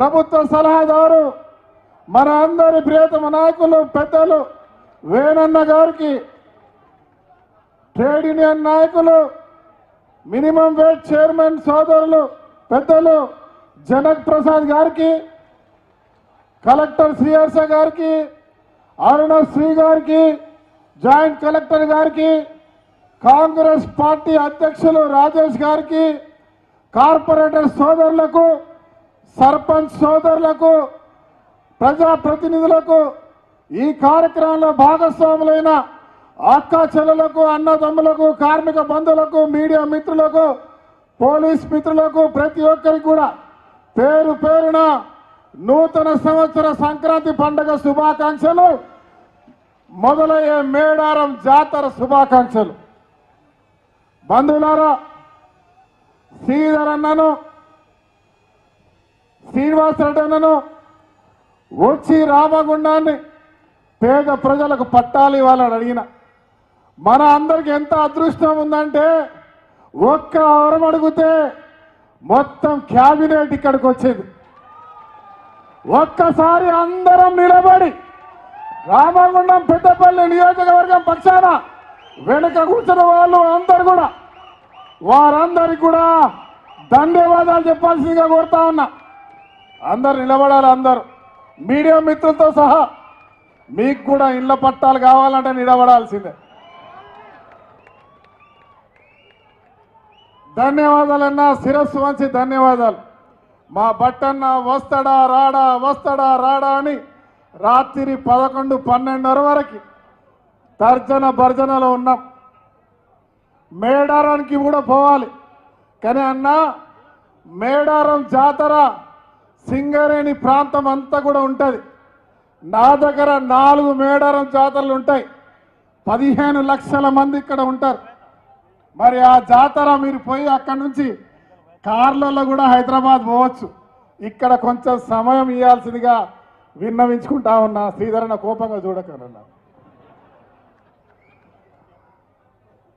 ప్రభుత్వ సలహాదారు మన అందరి ప్రియతమ నాయకులు పెద్దలు వేణన్న గారికి, ట్రేడ్ యూనియన్ నాయకులు, మినిమం వేజ్ చైర్మన్ సోదరులు పెద్దలు జనక్ ప్రసాద్ గారికి, కలెక్టర్ శ్రీహర్ష గారికి, అరుణశ్రీ గారికి, జాయింట్ కలెక్టర్ గారికి, కాంగ్రెస్ పార్టీ అధ్యక్షులు రాజేష్ గారికి, కార్పొరేటర్ సోదరులకు, సర్పంచ్ సోదరులకు, ప్రజాప్రతినిధులకు, ఈ కార్యక్రమంలో భాగస్వాములైన అక్క చెల్లెలకు, అన్నదమ్ములకు, కార్మిక బంధువులకు, మీడియా మిత్రులకు, పోలీస్ మిత్రులకు, ప్రతి ఒక్కరికి కూడా పేరు పేరున నూతన సంవత్సర సంక్రాంతి పండుగ శుభాకాంక్షలు, మొదలయ్యే మేడారం జాతర శుభాకాంక్షలు. బంధువులారా, శ్రీధర్ అన్నను, శ్రీనివాసరెడ్డి అన్నను వచ్చి రామగుండాన్ని పేద ప్రజలకు పట్టాలి ఇవ్వాలని అడిగిన మన అందరికి ఎంత అదృష్టం ఉందంటే, ఒక్క వరం అడిగితే మొత్తం క్యాబినెట్ ఇక్కడికి వచ్చేది. ఒక్కసారి అందరం నిలబడి రామగుండం పెద్దపల్లి నియోజకవర్గం పక్షాన వెనుక కూర్చున్న వాళ్ళు అందరు కూడా వారందరికి కూడా ధన్యవాదాలు చెప్పాల్సిందిగా కోరుతా ఉన్నా. అందరు నిలబడాలి, అందరూ మీడియా మిత్రులతో సహా. మీకు కూడా ఇళ్ల పట్టాలు కావాలంటే నిలబడాల్సిందే. ధన్యవాదాలన్నా, శిరస్సు వంచి ధన్యవాదాలు. మా బట్టన్న వస్తాడా రాడా వస్తాడా రాడా అని రాత్రి 11, 12 వరకు తర్జన భర్జనలో ఉన్నాం. మేడారానికి కూడా పోవాలి, కానీ అన్న మేడారం జాతర సింగరేణి ప్రాంతం అంతా కూడా ఉంటుంది. నా దగ్గర 4 మేడారం జాతరలు ఉంటాయి. 15 లక్షల మంది ఇక్కడ ఉంటారు. మరి ఆ జాతర మీరు పోయి అక్కడి నుంచి కార్లలో కూడా హైదరాబాద్ పోవచ్చు. ఇక్కడ కొంచెం సమయం ఇవ్వాల్సిందిగా విన్నవించుకుంటా ఉన్నా. శ్రీధరన్న కోపంగా చూడకన్నా.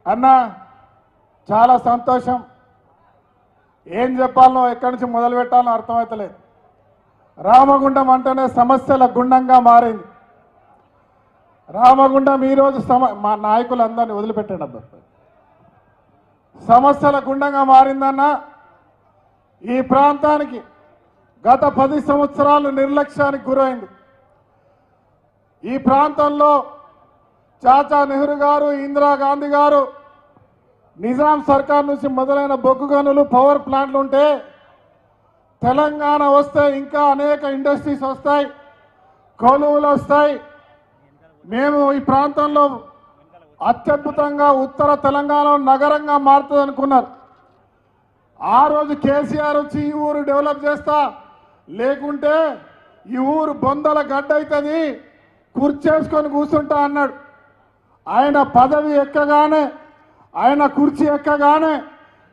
అన్న చాలా సంతోషం. ఏం చెప్పాలనో, ఎక్కడి నుంచి మొదలు పెట్టాలనో అర్థమవుతలేదు. రామగుండం అంటేనే సమస్యల గుండంగా మారింది. రామగుండం ఈరోజు మా నాయకులందరినీ వదిలిపెట్టండి అబ్బా. సమస్యల గుండంగా మారిందన్న. ఈ ప్రాంతానికి గత 10 సంవత్సరాలు నిర్లక్ష్యానికి గురైంది. ఈ ప్రాంతంలో చాచా నెహ్రూ గారు, ఇందిరాగాంధీ గారు, నిజాం సర్కార్ నుంచి మొదలైన బొగ్గు గనులు, పవర్ ప్లాంట్లు ఉంటే, తెలంగాణ వస్తే ఇంకా అనేక ఇండస్ట్రీస్ వస్తాయి, కొలువులు వస్తాయి. మేము ఈ ప్రాంతంలో అత్యద్భుతంగా ఉత్తర తెలంగాణ నగరంగా మారుతుంది అనుకున్నారు. ఆ రోజు కేసీఆర్ వచ్చి ఈ ఊరు డెవలప్ చేస్తా, లేకుంటే ఈ ఊరు బొందల గడ్డ అవుతుంది, కుర్చేసుకొని కూర్చుంటా అన్నాడు. ఆయన పదవి ఎక్కగానే, ఆయన కుర్చీ ఎక్కగానే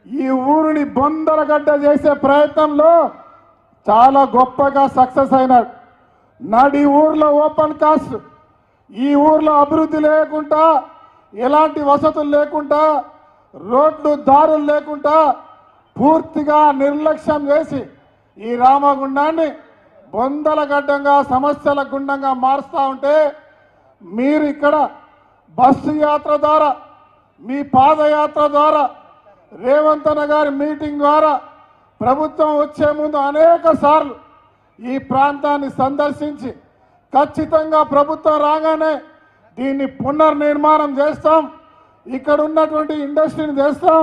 ఈ ఊరిని బొందల గడ్డ చేసే ప్రయత్నంలో చాలా గొప్పగా సక్సెస్ అయినాడు. నాడు ఈ ఊర్లో ఓపెన్ కాస్ట్, ఈ ఊర్లో అభివృద్ధి లేకుండా, ఎలాంటి వసతులు లేకుండా, రోడ్లు దారులు లేకుండా పూర్తిగా నిర్లక్ష్యం చేసి ఈ రామగుండాన్ని బొందల గడ్డంగా, సమస్యల గుండంగా మారుస్తూ ఉంటే, మీరు ఇక్కడ బస్సు యాత్ర ద్వారా, మీ పాదయాత్ర ద్వారా, రేవంత్ అన్న గారి మీటింగ్ ద్వారా ప్రభుత్వం వచ్చే ముందు అనేక సార్లు ఈ ప్రాంతాన్ని సందర్శించి ఖచ్చితంగా ప్రభుత్వం రాగానే దీన్ని పునర్నిర్మాణం చేస్తాం, ఇక్కడ ఉన్నటువంటి ఇండస్ట్రీని చేస్తాం,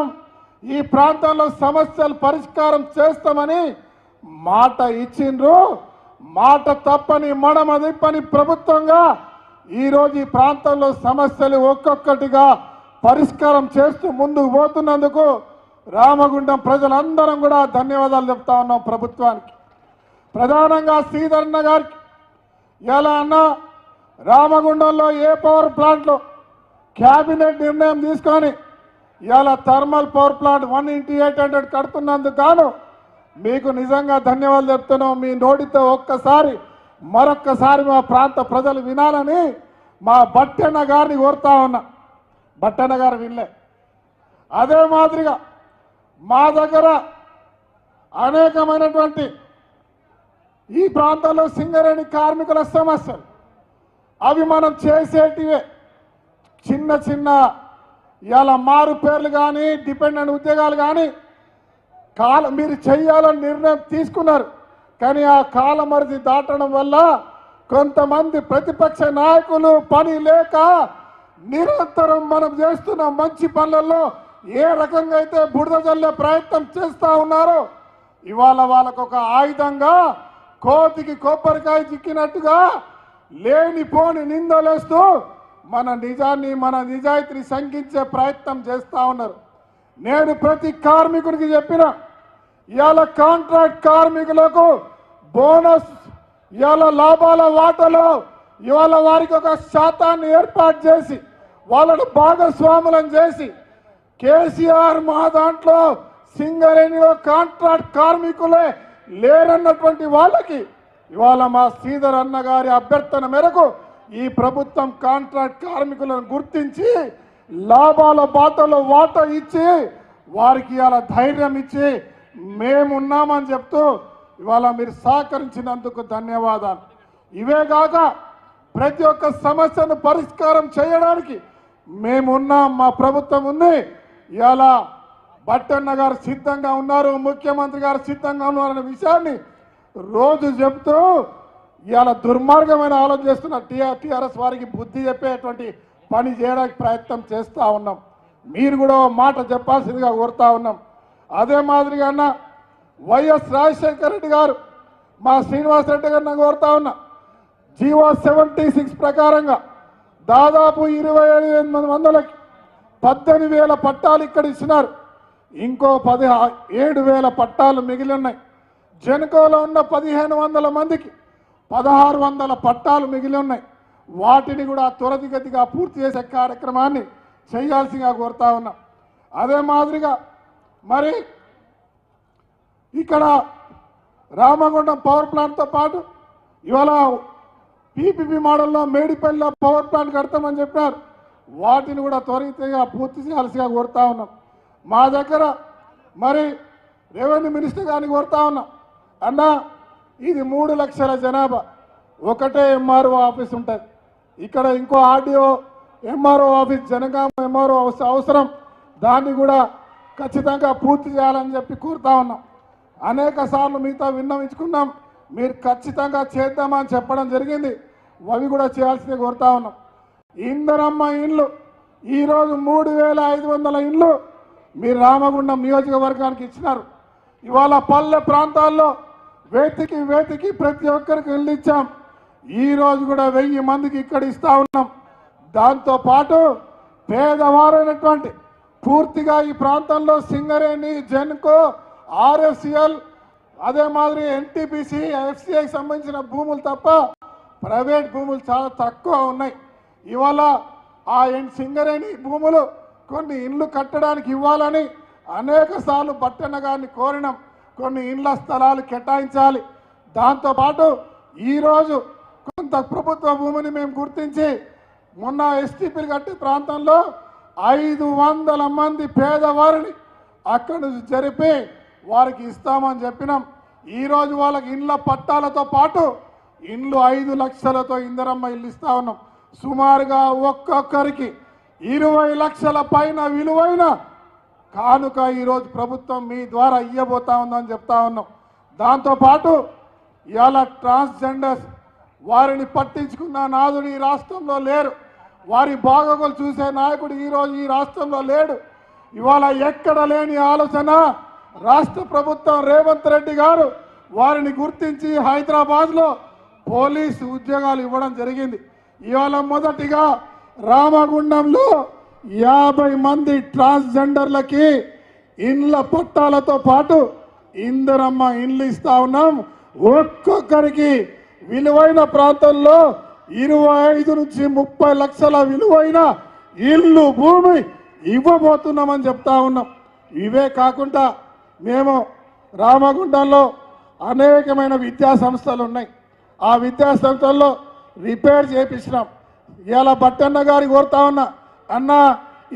ఈ ప్రాంతంలో సమస్యలు పరిష్కారం చేస్తామని మాట ఇచ్చిండ్రు. మాట తప్పని మడమ తిప్పని ప్రభుత్వంగా ఈరోజు ఈ ప్రాంతంలో సమస్యలు ఒక్కొక్కటిగా పరిష్కారం చేస్తూ ముందుకు పోతున్నందుకు రామగుండం ప్రజలందరం కూడా ధన్యవాదాలు చెప్తా ఉన్నాం ప్రభుత్వానికి. ప్రధానంగా శ్రీధరన్న గారికి. ఎలా అన్నా రామగుండంలో ఏ పవర్ ప్లాంట్లో క్యాబినెట్ నిర్ణయం తీసుకొని ఇవాళ థర్మల్ పవర్ ప్లాంట్ 1 into 800 కడుతున్నందుకు గాను మీకు నిజంగా ధన్యవాదాలు చెప్తున్నాం. మీ నోటితో ఒక్కసారి మరొక్కసారి మా ప్రాంత ప్రజలు వినాలని మా బట్టన్న గారిని కోరుతా ఉన్నా. బట్టన్న గారు వినలే. అదే మాదిరిగా మా దగ్గర అనేకమైనటువంటి ఈ ప్రాంతంలో సింగరేణి కార్మికుల సమస్యలు అవి మనం చేసేటివే. చిన్న చిన్న ఇలా మారు పేర్లు కానీ డిపెండెంట్ ఉద్యోగాలు కానీ మీరు చెయ్యాలని నిర్ణయం తీసుకున్నారు. కానీ ఆ కాలమరిది దాటడం వల్ల కొంతమంది ప్రతిపక్ష నాయకులు పని లేక నిరంతరం మనం చేస్తున్న మంచి పనులలో ఏ రకంగా అయితే బురద జల్లే ప్రయత్నం చేస్తూ ఉన్నారో ఇవాళ వాళ్ళకు ఒక ఆయుధంగా కోతికి కొబ్బరికాయ చిక్కినట్టుగా లేనిపోని నిందలేస్తూ మన నిజాన్ని మన నిజాయితీని శంకించే ప్రయత్నం చేస్తూ ఉన్నారు. నేను ప్రతి కార్మికుడికి చెప్పిన ఇవాళ కాంట్రాక్ట్ కార్మికులకు బోనస్ ఇవాళ లాభాల వాటలో ఇవాళ వారికి ఒక శాతాన్ని ఏర్పాటు చేసి వాళ్ళను భాగస్వాములను చేసి కేసీఆర్ మా దాంట్లో సింగరేణిలో కాంట్రాక్ట్ కార్మికులే లేరన్నటువంటి వాళ్ళకి ఇవాళ మా శ్రీధర్ అన్న గారి అభ్యర్థన మేరకు ఈ ప్రభుత్వం కాంట్రాక్ట్ కార్మికులను గుర్తించి లాభాల బాటలో వాటా ఇచ్చి వారికి ఇవాళ ధైర్యం ఇచ్చి మేమున్నామని చెప్తూ ఇవాళ మీరు సహకరించినందుకు ధన్యవాదాలు. ఇవే కాక ప్రతి ఒక్క సమస్యను పరిష్కారం చేయడానికి మేమున్నాం, మా ప్రభుత్వం ఉంది. ఇవాళ బట్టన్న గారు సిద్ధంగా ఉన్నారు, ముఖ్యమంత్రి గారు సిద్ధంగా ఉన్నారనే విషయాన్ని రోజు చెప్తూ ఇవాళ దుర్మార్గమైన ఆలోచన చేస్తున్న టీఆర్ఎస్ వారికి బుద్ధి చెప్పేటువంటి పని చేయడానికి ప్రయత్నం చేస్తూ ఉన్నాం. మీరు కూడా మాట చెప్పాల్సిందిగా కోరుతా ఉన్నాం. అదే మాదిరిగా అన్న వైఎస్ రాజశేఖర రెడ్డి గారు మా శ్రీనివాసరెడ్డి గారిని కోరుతా ఉన్నా. జీవో 76 ప్రకారంగా దాదాపు 27,800కి 18,000 పట్టాలు ఇక్కడ ఇచ్చినారు. ఇంకో 17,000 పట్టాలు మిగిలి ఉన్నాయి. జెన్కోలో ఉన్న 1,500 మందికి 1,600 పట్టాలు మిగిలి ఉన్నాయి. వాటిని కూడా త్వరితగతిగా పూర్తి చేసే కార్యక్రమాన్ని చేయాల్సిందిగా కోరుతా ఉన్నాం. అదే మాదిరిగా మరి ఇక్కడ రామగుండం పవర్ ప్లాంట్తో పాటు ఇవాళ పీపీపీ మోడల్లో మేడిపల్లిలో పవర్ ప్లాంట్ కడతామని చెప్పారు. వాటిని కూడా త్వరితగా పూర్తి చేయాల్సిగా కోరుతా ఉన్నాం. మా దగ్గర మరి రెవెన్యూ మినిస్టర్ గారిని కోరుతా ఉన్నాం. అన్న ఇది 3 లక్షల జనాభా, ఒకటే ఎంఆర్ఓ ఆఫీస్ ఉంటుంది. ఇక్కడ ఇంకో RDO MRO office Jangaon MRO అవసరం, దాన్ని కూడా ఖచ్చితంగా పూర్తి చేయాలని చెప్పి కోరుతా ఉన్నాం. అనేక సార్లు మీతో విన్నవించుకున్నాం, మీరు ఖచ్చితంగా చేద్దామని చెప్పడం జరిగింది. అవి కూడా చేయాల్సిందే కోరుతా ఉన్నాం. ఇందరమ్మ ఇండ్లు ఈరోజు 3,500 ఇండ్లు మీరు రామగుండం నియోజకవర్గానికి ఇచ్చినారు. ఇవాళ పల్లె ప్రాంతాల్లో వేతికి ప్రతి ఒక్కరికి ఇల్లు ఇచ్చాం. ఈరోజు కూడా 1000 మందికి ఇక్కడ ఇస్తా ఉన్నాం. దాంతోపాటు పేదవారైనటువంటి పూర్తిగా ఈ ప్రాంతంలో సింగరేణి, జెన్కో, ఆర్ఎఫ్సిఎల్ అదే మాదిరి ఎన్టీపీసీ, ఎఫ్సిఐకి సంబంధించిన భూములు తప్ప ప్రైవేట్ భూములు చాలా తక్కువ ఉన్నాయి. ఇవాళ ఆ సింగరేణి భూములు కొన్ని ఇండ్లు కట్టడానికి ఇవ్వాలని అనేక సార్లు బట్టన్న గారిని కోరినాం. కొన్ని ఇండ్ల స్థలాలు కేటాయించాలి. దాంతోపాటు ఈరోజు కొంత ప్రభుత్వ భూమిని మేము గుర్తించి మొన్న ఎస్టీపీలు కట్టే ప్రాంతంలో 500 మంది పేదవారిని అక్కడి నుంచి జరిపి వారికి ఇస్తామని చెప్పినాం. ఈరోజు వాళ్ళకి ఇండ్ల పట్టాలతో పాటు ఇండ్లు 5 లక్షలతో ఇందరమ్మ ఇల్లు ఇస్తా ఉన్నాం. సుమారుగా ఒక్కొక్కరికి 20 లక్షల పైన విలువైన కానుక ఈరోజు ప్రభుత్వం మీ ద్వారా ఇవ్వబోతా ఉందని చెప్తా ఉన్నాం. దాంతోపాటు ఇవాళ ట్రాన్స్జెండర్స్ వారిని పట్టించుకున్న నాదుడు ఈ రాష్ట్రంలో లేరు. వారి బాగోగులు చూసే నాయకుడు ఈరోజు ఈ రాష్ట్రంలో లేడు. ఇవాళ ఎక్కడ లేని ఆలోచన రాష్ట్ర ప్రభుత్వం రేవంత్ రెడ్డి గారు వారిని గుర్తించి హైదరాబాద్లో పోలీసు ఉద్యోగాలు ఇవ్వడం జరిగింది. ఇవాళ మొదటిగా రామగుండంలో 50 మంది ట్రాన్స్జెండర్లకి ఇండ్ల పట్టాలతో పాటు ఇందరమ్మ ఇండ్లు ఇస్తా ఉన్నాం. ఒక్కొక్కరికి విలువైన ప్రాంతంలో 25 నుంచి 30 లక్షల విలువైన ఇల్లు, భూమి ఇవ్వబోతున్నామని చెప్తా ఉన్నాం. ఇవే కాకుండా మేము రామగుండంలో అనేకమైన విద్యా సంస్థలు ఉన్నాయి. ఆ విద్యా సంస్థల్లో రిపేర్ చేయించినాం. ఇవాళ బట్టన్న గారికి కోరుతా ఉన్నా, అన్న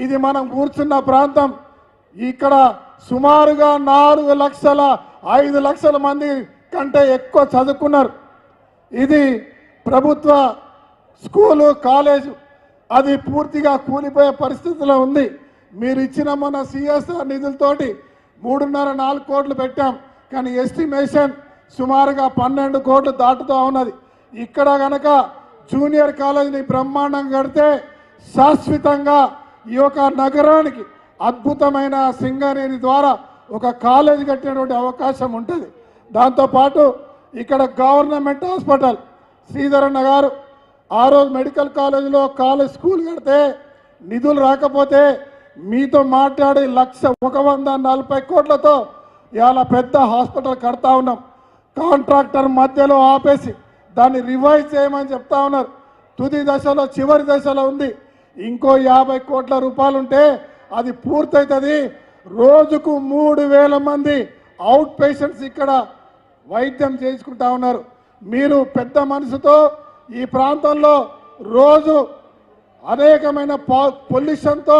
ఇది మనం కూర్చున్న ప్రాంతం, ఇక్కడ సుమారుగా 4 లక్షల 5 లక్షల మంది కంటే ఎక్కువ చదువుకున్నారు. ఇది ప్రభుత్వ స్కూలు కాలేజు, అది పూర్తిగా కూలిపోయే పరిస్థితిలో ఉంది. మీరు ఇచ్చిన మన సిఎస్ఆర్ నిధులతోటి 3.5-4 కోట్లు పెట్టాం, కానీ ఎస్టిమేషన్ సుమారుగా 12 కోట్లు దాటుతూ ఉన్నది. ఇక్కడ గనక జూనియర్ కాలేజీని బ్రహ్మాండంగా కడితే శాశ్వతంగా ఈ యొక్క నగరానికి అద్భుతమైన సింగరేణి ద్వారా ఒక కాలేజీ కట్టినటువంటి అవకాశం ఉంటుంది. దాంతోపాటు ఇక్కడ గవర్నమెంట్ హాస్పిటల్ శ్రీధరన్న గారు ఆ రోజు మెడికల్ కాలేజీలో కాలేజ్ స్కూల్ కడితే నిధులు రాకపోతే మీతో మాట్లాడి 140 కోట్లతో ఇవాళ పెద్ద హాస్పిటల్ కడతా ఉన్నాం. కాంట్రాక్టర్ మధ్యలో ఆపేసి దాన్ని రివైజ్ చేయమని చెప్తా ఉన్నారు. తుది దశలో చివరి దశలో ఉంది. ఇంకో 50 కోట్ల రూపాయలు ఉంటే అది పూర్తవుతుంది. రోజుకు 3,000 మంది అవుట్ పేషెంట్స్ ఇక్కడ వైద్యం చేయించుకుంటా ఉన్నారు. మీరు పెద్ద మనసుతో ఈ ప్రాంతంలో రోజు అనేకమైన పొల్యూషన్తో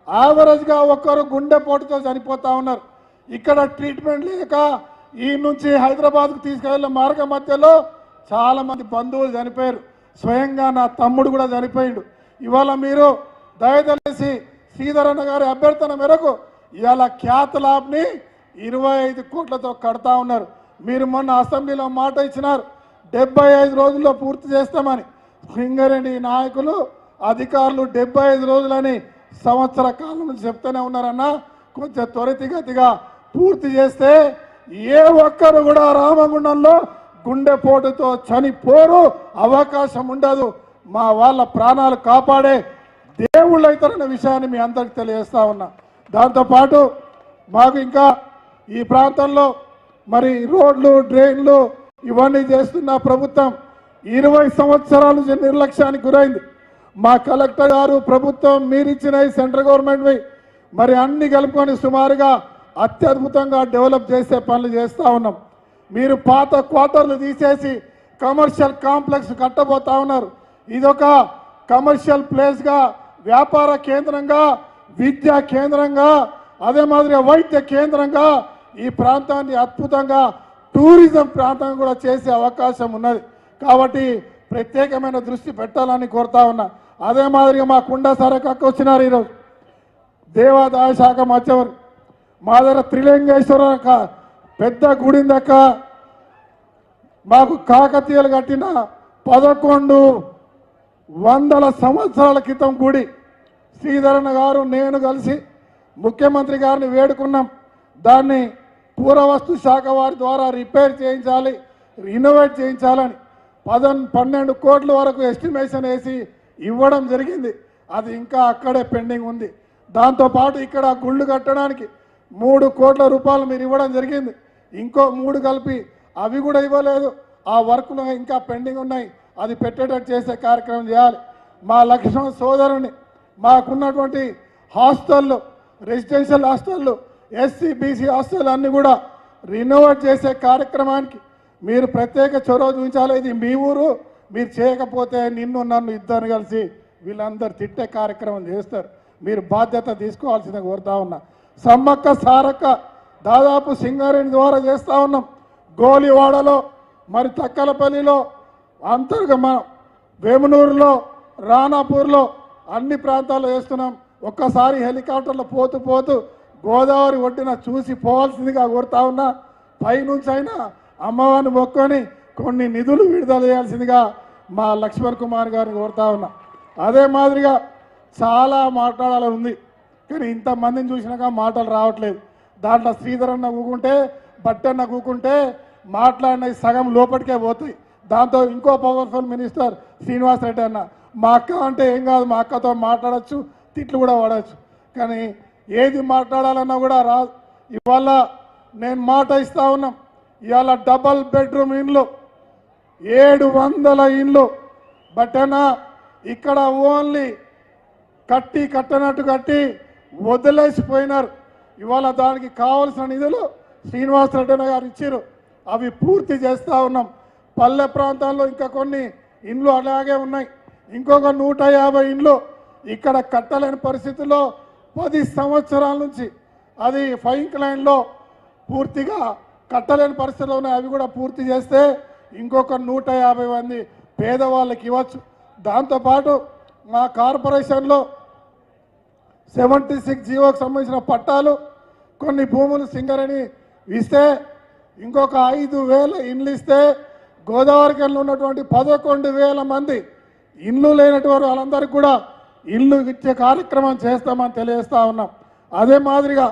యావరేజ్గా ఒక్కరు గుండెపోటుతో చనిపోతూ ఉన్నారు. ఇక్కడ ట్రీట్మెంట్ లేక ఈ నుంచి హైదరాబాద్కు తీసుకెళ్లే మార్గం మధ్యలో చాలామంది బంధువులు చనిపోయారు. స్వయంగా నా తమ్ముడు కూడా చనిపోయిండు. ఇవాళ మీరు దయచేసి శ్రీధరన్న గారి అభ్యర్థన మేరకు ఇవాళ ఖ్యాత ల్యాబ్ని 25 కోట్లతో కడతా ఉన్నారు. మీరు మొన్న అసెంబ్లీలో మాట ఇచ్చినారు 75 రోజుల్లో పూర్తి చేస్తామని. సింగరేణి నాయకులు అధికారులు 75 రోజులని సంవత్సర కాలం నుంచి చెప్తూనే ఉన్నారన్న. కొంచెం త్వరితగతిగా పూర్తి చేస్తే ఏ ఒక్కరు కూడా రామగుండంలో గుండెపోటుతో చనిపోరు, అవకాశం ఉండదు. మా వాళ్ళ ప్రాణాలు కాపాడే దేవుళ్ళు అవుతారన్న విషయాన్ని మీ అందరికి తెలియజేస్తా ఉన్నా. దాంతోపాటు మాకు ఇంకా ఈ ప్రాంతంలో మరి రోడ్లు డ్రైన్లు ఇవన్నీ చేస్తున్న ప్రభుత్వం 20 సంవత్సరాల నుంచి నిర్లక్ష్యానికి గురైంది. మా కలెక్టర్ గారు ప్రభుత్వం మీరిచ్చిన సెంట్రల్ గవర్నమెంట్వి మరి అన్ని కలుపుకొని సుమారుగా అత్యద్భుతంగా డెవలప్ చేసే పనులు చేస్తూ ఉన్నాం. మీరు పాత క్వార్టర్లు తీసేసి కమర్షియల్ కాంప్లెక్స్ కట్టబోతా ఉన్నారు. ఇదొక కమర్షియల్ ప్లేస్గా, వ్యాపార కేంద్రంగా, విద్యా కేంద్రంగా, అదే మాదిరిగా వైద్య కేంద్రంగా ఈ ప్రాంతాన్ని అద్భుతంగా టూరిజం ప్రాంతం కూడా చేసే అవకాశం ఉన్నది. కాబట్టి ప్రత్యేకమైన దృష్టి పెట్టాలని కోరుతా ఉన్నా. అదే మాదిరిగా మా కుండ సరకక్క వచ్చినారు ఈరోజు దేవాదాయ శాఖ మధ్యవర్తి. మా దగ్గర త్రిలింగేశ్వర పెద్ద గుడిందక్క మాకు కాకతీయులు కట్టిన 1100 సంవత్సరాల క్రితం గుడి. శ్రీధరన్న గారు నేను కలిసి ముఖ్యమంత్రి గారిని వేడుకున్నాం. దాన్ని పురావస్తు శాఖ వారి ద్వారా రిపేర్ చేయించాలి, రినోవేట్ చేయించాలని 12 కోట్ల వరకు ఎస్టిమేషన్ వేసి ఇవ్వడం జరిగింది. అది ఇంకా అక్కడే పెండింగ్ ఉంది. దాంతోపాటు ఇక్కడ గుళ్ళు కట్టడానికి 3 కోట్ల రూపాయలు మీరు ఇవ్వడం జరిగింది. ఇంకో 3 కలిపి అవి కూడా ఇవ్వలేదు. ఆ వర్క్లు ఇంకా పెండింగ్ ఉన్నాయి. అది పెట్టేటట్టు చేసే కార్యక్రమం చేయాలి. మా లక్ష్మణ సోదరుని మాకున్నటువంటి హాస్టళ్ళు, రెసిడెన్షియల్ హాస్టళ్ళు, ఎస్సీ బీసీ హాస్టల్ అన్నీ కూడా రినోవేట్ చేసే కార్యక్రమానికి మీరు ప్రత్యేక చొరవ చూపించాలి. ఇది మీ ఊరు, మీరు చేయకపోతే నిన్ను నన్ను ఇద్దరు కలిసి వీళ్ళందరూ తిట్టే కార్యక్రమం చేస్తారు. మీరు బాధ్యత తీసుకోవాల్సిందిగా కోరుతా ఉన్నా. సమ్మక్క సారక్క దాదాపు సింగరేణి ద్వారా చేస్తూ ఉన్నాం. గోలివాడలో మరి తక్కలపల్లిలో మనం వేమునూరులో రాణాపూర్లో అన్ని ప్రాంతాల్లో చేస్తున్నాం. ఒక్కసారి హెలికాప్టర్లో పోతూ పోతూ గోదావరి ఒడ్డున చూసి పోవాల్సిందిగా కోరుతా ఉన్నా. పైనుంచి అయినా అమ్మవారిని మొక్కొని కొన్ని నిధులు విడుదల చేయాల్సిందిగా మా లక్ష్మణ్ కుమార్ గారిని కోరుతా ఉన్నా. అదే మాదిరిగా చాలా మాట్లాడాలని ఉంది, కానీ ఇంతమందిని చూసినాక మాటలు రావట్లేదు. దాంట్లో శ్రీధరన్న కూకుంటే బట్టన్న కూకుంటే మాట్లాడినవి సగం లోపలికే పోతాయి. దాంతో ఇంకో పవర్ఫుల్ మినిస్టర్ శ్రీనివాస్ రెడ్డి అన్న మా అక్క అంటే ఏం కాదు, మా అక్కతో మాట్లాడచ్చు, తిట్లు కూడా పడవచ్చు, కానీ ఏది మాట్లాడాలన్నా కూడా రాదు. ఇవాళ నేను మాట ఇస్తా ఉన్నాం. ఇవాళ డబల్ బెడ్రూమ్ ఇండ్లు 700 ఇండ్లు బట్టనా ఇక్కడ ఓన్లీ కట్టనట్టు కట్టి వదిలేసిపోయినారు. ఇవాళ దానికి కావలసిన నిధులు శ్రీనివాస్ రెడ్డి గారు ఇచ్చారు. అవి పూర్తి చేస్తూ ఉన్నాం. పల్లె ప్రాంతాల్లో ఇంకా కొన్ని ఇండ్లు అలాగే ఉన్నాయి. ఇంకొక 150 ఇండ్లు ఇక్కడ కట్టలేని పరిస్థితుల్లో 10 సంవత్సరాల నుంచి అది ఫైంక్ లైన్లో పూర్తిగా కట్టలేని పరిస్థితుల్లో ఉన్నాయి. అవి కూడా పూర్తి చేస్తే ఇంకొక 150 మంది పేదవాళ్ళకి ఇవ్వచ్చు. దాంతోపాటు మా కార్పొరేషన్లో 76 జీవోకి సంబంధించిన పట్టాలు కొన్ని భూములు సింగరేణి ఇస్తే ఇంకొక 5,000 ఇండ్లు ఇస్తే గోదావరి కల్లో ఉన్నటువంటి 11,000 మంది ఇండ్లు లేనటువంటి వాళ్ళందరికీ కూడా ఇల్లు ఇచ్చే కార్యక్రమం చేస్తామని తెలియజేస్తా ఉన్నాం. అదే మాదిరిగా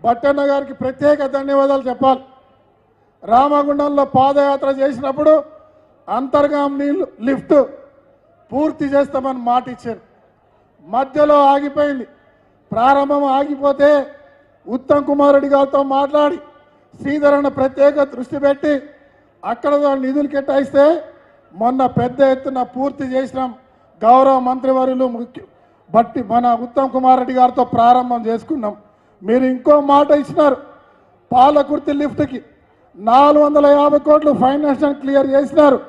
బట్టన్న గారికి ప్రత్యేక ధన్యవాదాలు చెప్పాలి. రామగుండంలో పాదయాత్ర చేసినప్పుడు అంతర్గాం నీళ్ళు లిఫ్ట్ పూర్తి చేస్తామని మాట ఇచ్చారు. మధ్యలో ఆగిపోయింది. ప్రారంభం ఆగిపోతే ఉత్తమ్ కుమార్ రెడ్డి గారితో మాట్లాడి శ్రీధరన్న ప్రత్యేక దృష్టి పెట్టి అక్కడ నిధులు కేటాయిస్తే మొన్న పెద్ద ఎత్తున పూర్తి చేసినాం. గౌరవ మంత్రివర్యులు బట్టి మన ఉత్తమ్ కుమార్ రెడ్డి గారితో ప్రారంభం చేసుకున్నాం. మీరు ఇంకో మాట ఇచ్చినారు. పాలకుర్తి లిఫ్ట్కి 450 కోట్లు ఫైనాన్షియల్ క్లియర్ చేసినారు.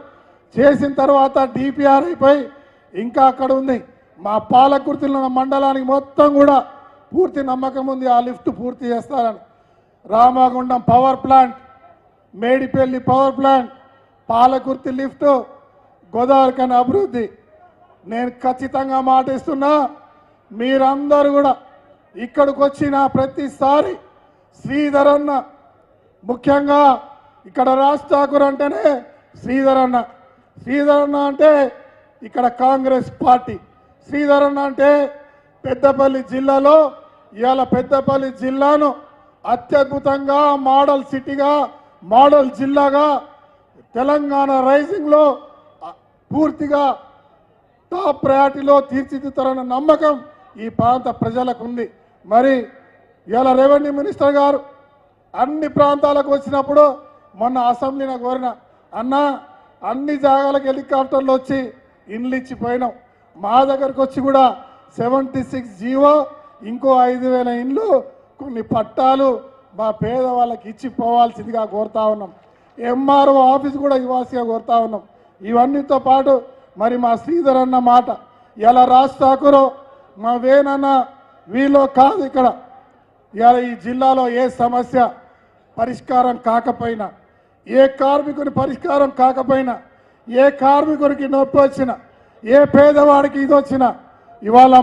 చేసిన తర్వాత డిపిఆర్ అయిపోయి ఇంకా అక్కడ ఉంది. మా పాలకుర్తిలో మండలానికి మొత్తం కూడా పూర్తి నమ్మకం ఉంది ఆ లిఫ్ట్ పూర్తి చేస్తారని. Ramagundam power plant, Medipalli power plant, Palakurthi lift, Godavari కని అభివృద్ధి. నేను ఖచ్చితంగా మాట ఇస్తున్నా, మీరందరూ కూడా ఇక్కడికి వచ్చిన ప్రతిసారి శ్రీధరన్న, ముఖ్యంగా ఇక్కడ రాజ్ ఠాకూర్ అంటేనే శ్రీధరన్న, శ్రీధరన్న అంటే ఇక్కడ కాంగ్రెస్ పార్టీ, శ్రీధరన్న అంటే పెద్దపల్లి జిల్లాలో ఇవాళ పెద్దపల్లి జిల్లాను అత్యద్భుతంగా మోడల్ సిటీగా, మోడల్ జిల్లాగా తెలంగాణ రైజింగ్లో పూర్తిగా టాప్ ప్రయారిటీలో తీర్చిదిద్దుతారన్న నమ్మకం ఈ ప్రాంత ప్రజలకు ఉంది. మరి ఇవాళ రెవెన్యూ మినిస్టర్ గారు అన్ని ప్రాంతాలకు వచ్చినప్పుడు మొన్న అసెంబ్లీని కోరిన అన్న అన్ని జాగాలకు హెలికాప్టర్లు వచ్చి ఇండ్లు ఇచ్చిపోయినాం. మా దగ్గరకు వచ్చి కూడా 76 జీవో, ఇంకో 5,000 ఇండ్లు, కొన్ని పట్టాలు మా పేదవాళ్ళకి ఇచ్చి పోవాల్సిందిగా కోరుతా ఉన్నాం. ఎంఆర్ఓ ఆఫీస్ కూడా ఇవ్వాల్సిగా కోరుతా ఉన్నాం. ఇవన్నీతో పాటు మరి మా శ్రీధర్ అన్న మాట, ఇలా రాజ్ ఠాకూర్ మా వేనన్న వీలో కాదు. ఇక్కడ ఇవాళ ఈ జిల్లాలో ఏ సమస్య పరిష్కారం కాకపోయినా, ఏ కార్మికుని పరిష్కారం కాకపోయినా, ఏ కార్మికుడికి నొప్పి వచ్చినా, ఏ పేదవాడికి ఇది వచ్చినా ఇవాళ